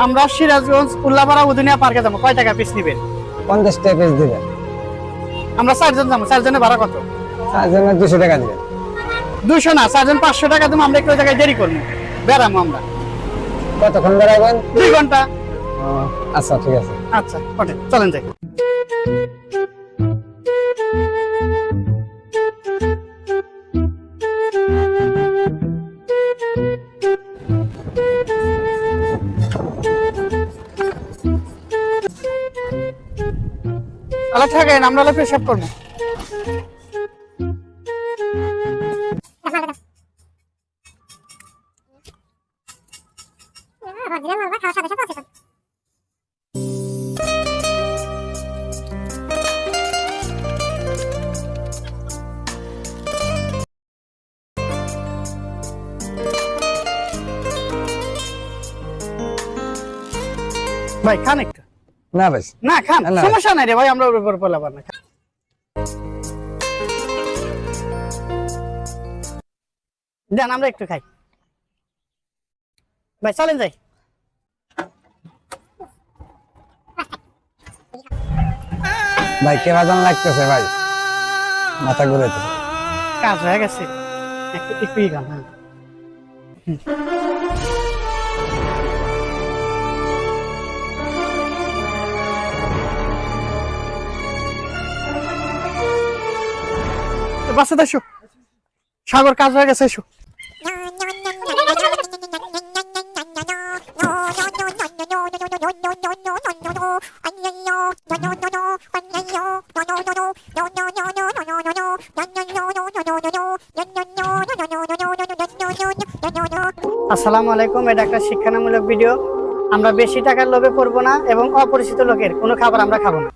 আমরা সিরাজগঞ্জ উল্লাপাড়া উদুনিয়া পার্কে যাবো, কয় টাকা পিস নিবেন? 50 টাকা পিস দিবেন। আমরা 4 জন যাবো, 4 জনের ভাড়া কত? 4 জনের 200 টাকা দিবেন। 200 না, 4 জন 500 টাকা দেবো। আমরা একটু ওই জায়গায় দেরি করবো, বেড়াবো আমরা। কতক্ষণ বেড়াবেন? 2 ঘন্টা। আচ্ছা ঠিক আছে। আচ্ছা ওঠেন, চলেন যাই। আলা থাকেন, আমরা পেশাব করবো। ভাই খান একটু। না ভাই না খান, না। সমস্যা নাই রে ভাই, আমরা ওর উপর পোলাবার না। দেন আমরা একটু খাই। ভাই চলেন যাই। ভাই কে বাজান লাগতেছে ভাই, মাথা ঘুরাইতেছে। কাজ হয়ে গেছে, একটু একটু গান। হ্যাঁ বাসে এসো, সাগর কাজ হয়ে গেছে, এসো। আসসালামু আলাইকুম, এটা একটা শিক্ষামূলক ভিডিও। আমরা বেশি টাকার লোভে পড়বো না এবং অপরিচিত লোকের কোনো খাবার আমরা খাবো না।